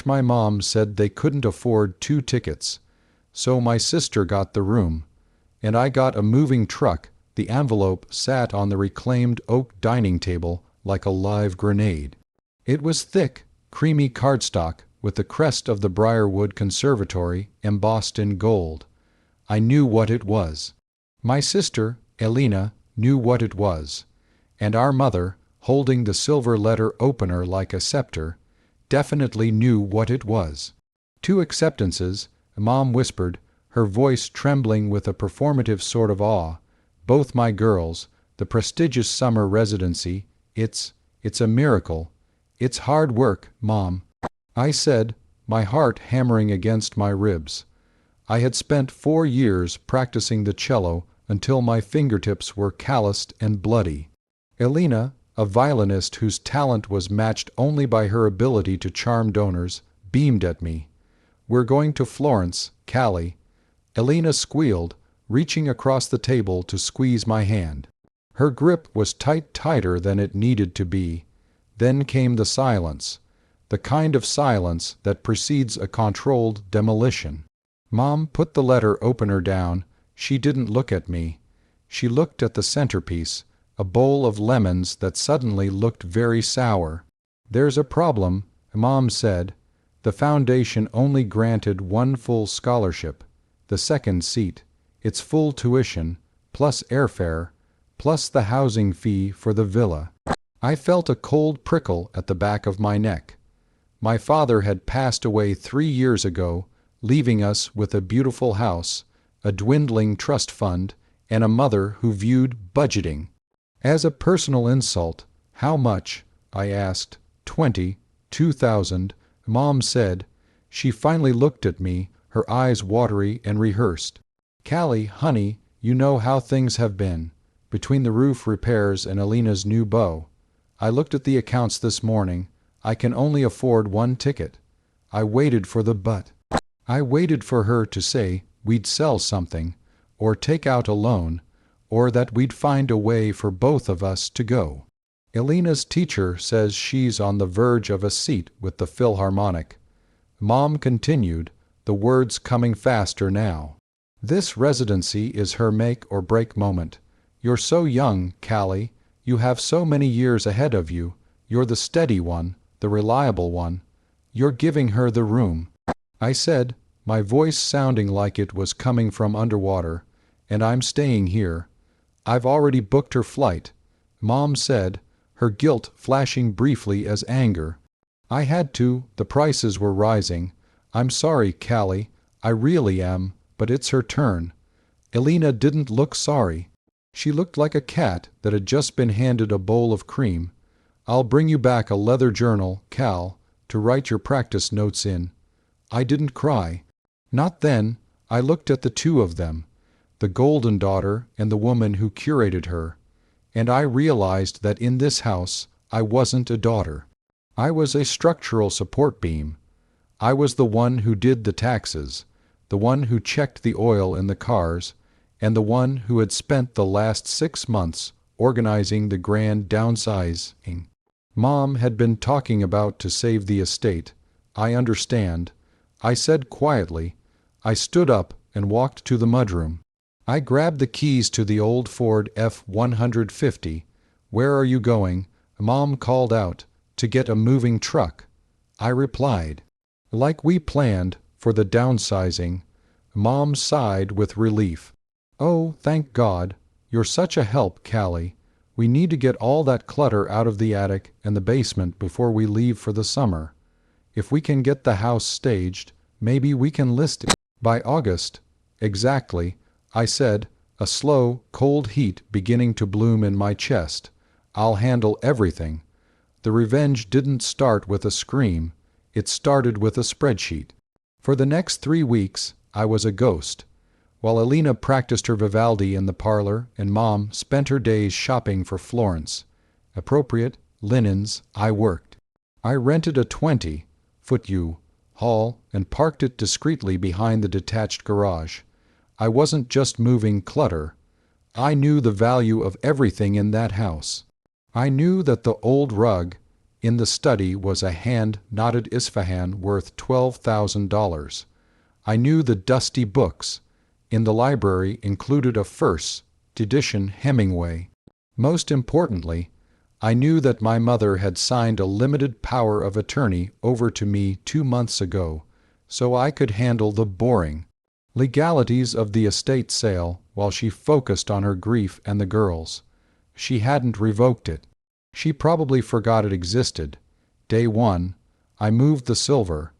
My mom said they couldn't afford 2 tickets, so my sister got the room, and I got a moving truck. The envelope sat on the reclaimed oak dining table like a live grenade. It was thick, creamy cardstock with the crest of the Briarwood Conservatory embossed in gold. I knew what it was. My sister, Elena, knew what it was. And our mother, holding the silver letter opener like a scepter, definitely knew what it was. 2 acceptances, Mom whispered, her voice trembling with a performative sort of awe. Both my girls, the prestigious summer residency, it's a miracle. It's hard work, Mom, I said, my heart hammering against my ribs. I had spent 4 years practicing the cello until my fingertips were calloused and bloody. Elena, a violinist whose talent was matched only by her ability to charm donors, beamed at me. "We're going to Florence, Callie." Elena squealed, reaching across the table to squeeze my hand. Her grip was tighter than it needed to be. Then came the silence, the kind of silence that precedes a controlled demolition. Mom put the letter opener down. She didn't look at me. She looked at the centerpiece, a bowl of lemons that suddenly looked very sour. "There's a problem," Mom said. "The foundation only granted 1 full scholarship, the 2nd seat. It's full tuition, plus airfare, plus the housing fee for the villa." I felt a cold prickle at the back of my neck. My father had passed away 3 years ago, leaving us with a beautiful house, a dwindling trust fund, and a mother who viewed budgeting as a personal insult. "How much?" I asked. 2,000, Mom said. She finally looked at me, her eyes watery and rehearsed. "Callie, honey, you know how things have been, between the roof repairs and Elena's new beau. I looked at the accounts this morning. I can only afford 1 ticket. I waited for the but. I waited for her to say we'd sell something, or take out a loan, or that we'd find a way for both of us to go. Elena's teacher says she's on the verge of a seat with the Philharmonic." Mom continued, the words coming faster now. "This residency is her make or break moment. You're so young, Callie. You have so many years ahead of you. You're the steady one, the reliable one. You're giving her the room," I said, my voice sounding like it was coming from underwater. "And I'm staying here. I've already booked her flight," Mom said, her guilt flashing briefly as anger. "I had to. The prices were rising. I'm sorry, Callie. I really am, but it's her turn." Elena didn't look sorry. She looked like a cat that had just been handed a bowl of cream. "I'll bring you back a leather journal, Cal, to write your practice notes in." I didn't cry. Not then. I looked at the 2 of them, the golden daughter and the woman who curated her, and I realized that in this house I wasn't a daughter. I was a structural support beam. I was the one who did the taxes, the one who checked the oil in the cars, and the one who had spent the last 6 months organizing the grand downsizing. Mom had been talking about to save the estate. "I understand," I said quietly. I stood up and walked to the mudroom. I grabbed the keys to the old Ford F-150. "Where are you going?" Mom called out. "To get a moving truck," I replied. "Like we planned, for the downsizing." Mom sighed with relief. "Oh, thank God. You're such a help, Callie. We need to get all that clutter out of the attic and the basement before we leave for the summer. If we can get the house staged, maybe we can list it by August." "Exactly," I said, a slow, cold heat beginning to bloom in my chest. "I'll handle everything." The revenge didn't start with a scream. It started with a spreadsheet. For the next 3 weeks, I was a ghost. While Elena practiced her Vivaldi in the parlor and Mom spent her days shopping for Florence appropriate linens, I worked. I rented a 20-foot U-Haul and parked it discreetly behind the detached garage. I wasn't just moving clutter. I knew the value of everything in that house. I knew that the old rug, In the study was a hand-knotted Isfahan worth $12,000. I knew the dusty books. In the library included a first edition Hemingway. Most importantly, I knew that my mother had signed a limited power of attorney over to me 2 months ago, so I could handle the boring legalities of the estate sale while she focused on her grief and the girls. She hadn't revoked it. She probably forgot it existed. Day 1, I moved the silver,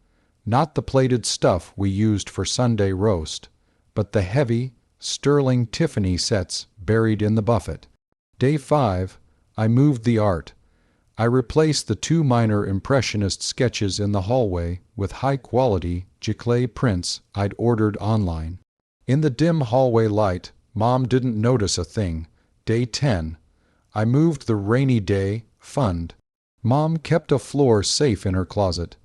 not the plated stuff we used for Sunday roast, but the heavy, sterling Tiffany sets buried in the buffet. Day 5, I moved the art. I replaced the 2 minor impressionist sketches in the hallway with high-quality giclée prints I'd ordered online. In the dim hallway light, Mom didn't notice a thing. Day 10, I moved the rainy day fund. Mom kept a floor safe in her closet,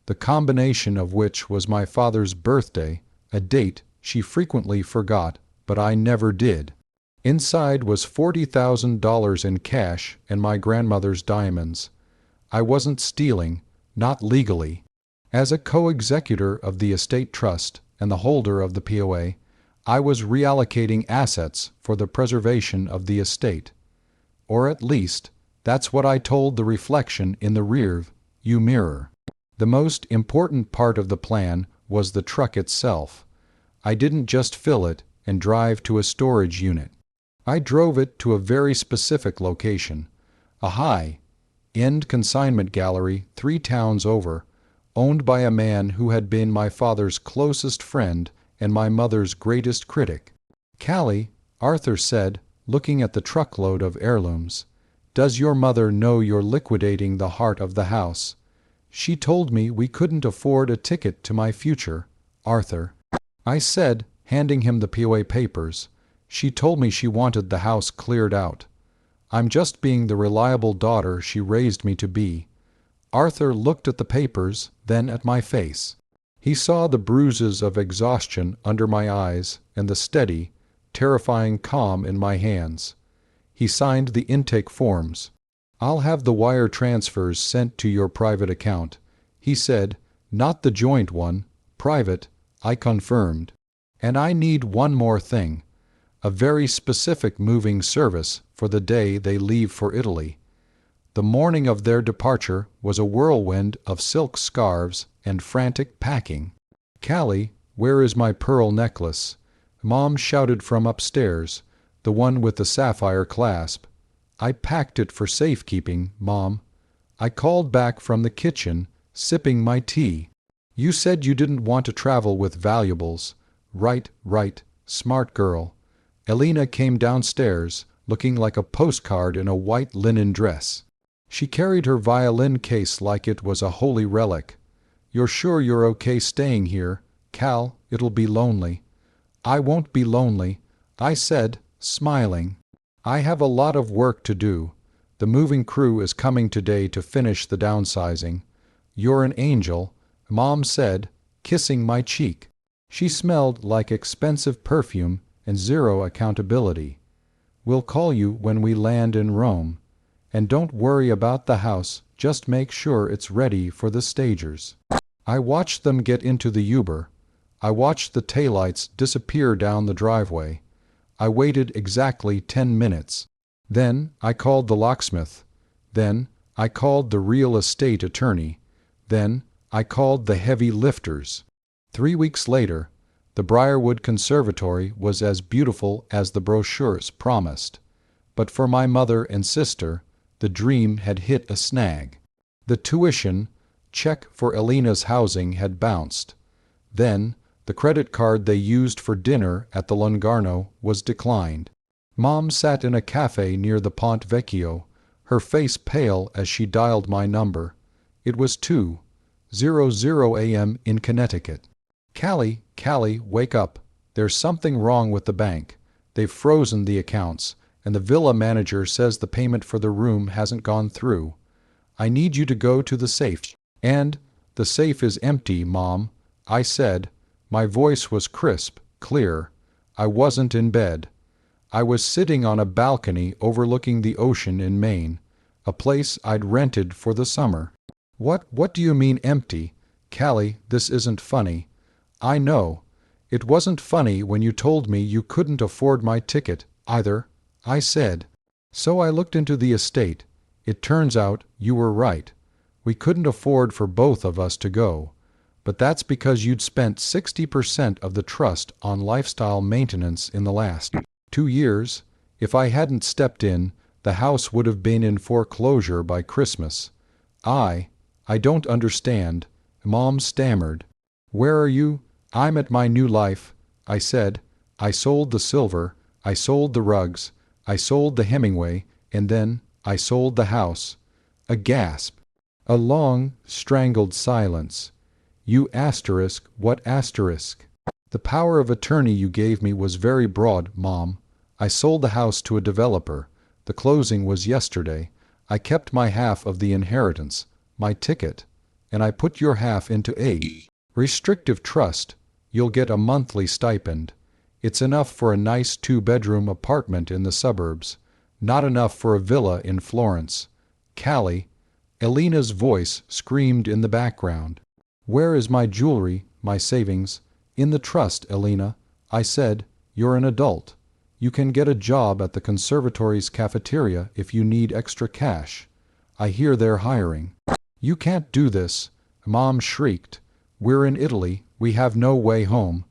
the combination of which was my father's birthday, a date she frequently forgot, but I never did. Inside was $40,000 in cash and my grandmother's diamonds. I wasn't stealing, not legally. As a co-executor of the estate trust and the holder of the POA, I was reallocating assets for the preservation of the estate. Or at least, that's what I told the reflection in the rear-view mirror. The most important part of the plan was the truck itself. I didn't just fill it and drive to a storage unit. I drove it to a very specific location, a high-end consignment gallery 3 towns over, owned by a man who had been my father's closest friend and my mother's greatest critic. "Callie," Arthur said, looking at the truckload of heirlooms, "does your mother know you're liquidating the heart of the house? She told me we couldn't afford a ticket to my future, Arthur." I said, handing him the POA papers. "She told me she wanted the house cleared out. I'm just being the reliable daughter she raised me to be." Arthur looked at the papers, then at my face. He saw the bruises of exhaustion under my eyes and the steady, terrifying calm in my hands. He signed the intake forms. "I'll have the wire transfers sent to your private account," he said, "not the joint one, private," I confirmed. "And I need one more thing. A very specific moving service for the day they leave for Italy." The morning of their departure was a whirlwind of silk scarves and frantic packing. "Callie, where is my pearl necklace?" Mom shouted from upstairs, "the one with the sapphire clasp." "I packed it for safekeeping, Mom." I called back from the kitchen, sipping my tea. "You said you didn't want to travel with valuables." Right, smart girl." Elena came downstairs, looking like a postcard in a white linen dress. She carried her violin case like it was a holy relic. "You're sure you're okay staying here, Cal? It'll be lonely." "I won't be lonely," I said, smiling. "I have a lot of work to do. The moving crew is coming today to finish the downsizing." "You're an angel," Mom said, kissing my cheek. She smelled like expensive perfume and zero accountability. "We'll call you when we land in Rome. And don't worry about the house, just make sure it's ready for the stagers." I watched them get into the Uber. I watched the taillights disappear down the driveway. I waited exactly 10 minutes. Then I called the locksmith. Then I called the real estate attorney. Then I called the heavy lifters. 3 weeks later, the Briarwood Conservatory was as beautiful as the brochures promised. But for my mother and sister, the dream had hit a snag. The tuition check for Elena's housing had bounced. Then the credit card they used for dinner at the Lungarno was declined. Mom sat in a cafe near the Ponte Vecchio, her face pale as she dialed my number. It was 2:00 a.m. in Connecticut. Callie, wake up. There's something wrong with the bank. They've frozen the accounts, and the villa manager says the payment for the room hasn't gone through. I need you to go to the safe." "And the safe is empty, Mom," I said. My voice was crisp, clear. I wasn't in bed. I was sitting on a balcony overlooking the ocean in Maine, a place I'd rented for the summer. What do you mean empty? Callie, this isn't funny. I know. It wasn't funny when you told me you couldn't afford my ticket, either, I said. So I looked into the estate. It turns out you were right. We couldn't afford for both of us to go. But that's because you'd spent 60% of the trust on lifestyle maintenance in the last 2 years. If I hadn't stepped in, the house would have been in foreclosure by Christmas. I don't understand, Mom stammered. Where are you? I'm at my new life, I said. I sold the silver, I sold the rugs, I sold the Hemingway, and then I sold the house. A gasp. A long, strangled silence. You asterisk, what asterisk? The power of attorney you gave me was very broad, Mom. I sold the house to a developer. The closing was yesterday. I kept my half of the inheritance, my ticket, and I put your half into a restrictive trust. You'll get a monthly stipend. It's enough for a nice 2-bedroom apartment in the suburbs, not enough for a villa in Florence. Callie, Elena's voice screamed in the background. Where is my jewelry, my savings? In the trust, Elena. I said, you're an adult. You can get a job at the conservatory's cafeteria if you need extra cash. I hear they're hiring. You can't do this, Mom shrieked. We're in Italy, we have no way home.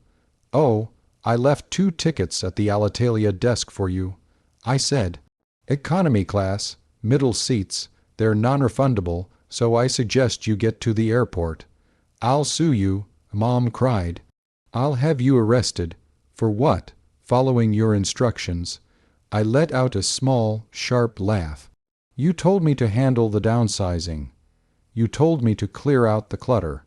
Oh, I left 2 tickets at the Alitalia desk for you. I said, economy class, middle seats, they're non-refundable, so I suggest you get to the airport. I'll sue you, Mom cried. I'll have you arrested. For what? Following your instructions. I let out a small, sharp laugh. You told me to handle the downsizing. You told me to clear out the clutter.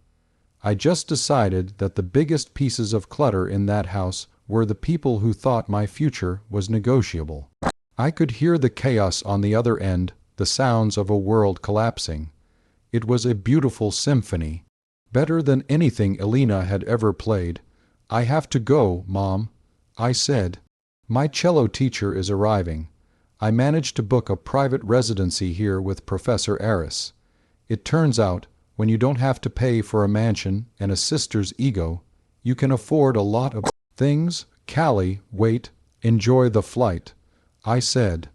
I just decided that the biggest pieces of clutter in that house were the people who thought my future was negotiable. I could hear the chaos on the other end, the sounds of a world collapsing. It was a beautiful symphony, better than anything Elena had ever played. I have to go, Mom, I said. My cello teacher is arriving. I managed to book a private residency here with Professor Aris. It turns out, when you don't have to pay for a mansion and a sister's ego, you can afford a lot of things. Callie, wait, enjoy the flight, I said.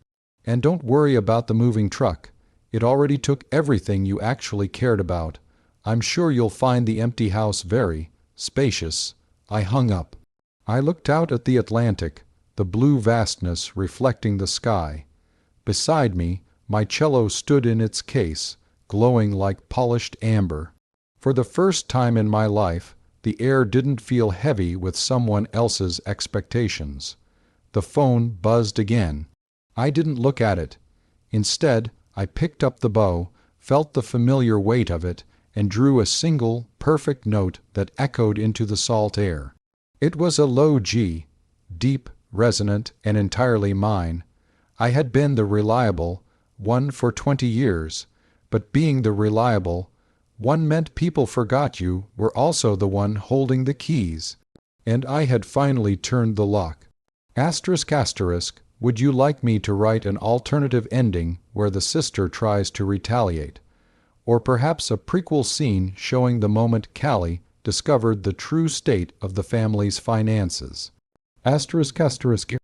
And don't worry about the moving truck. It already took everything you actually cared about. I'm sure you'll find the empty house very spacious. I hung up. I looked out at the Atlantic, the blue vastness reflecting the sky. Beside me, my cello stood in its case, glowing like polished amber. For the first time in my life, the air didn't feel heavy with someone else's expectations. The phone buzzed again. I didn't look at it. Instead, I picked up the bow, felt the familiar weight of it, and drew a single, perfect note that echoed into the salt air. It was a low G, deep, resonant, and entirely mine. I had been the reliable one for 20 years, but being the reliable one meant people forgot you were also the one holding the keys. And I had finally turned the lock. Asterisk asterisk, would you like me to write an alternative ending where the sister tries to retaliate? Or perhaps a prequel scene showing the moment Callie discovered the true state of the family's finances? Asterisk asterisk.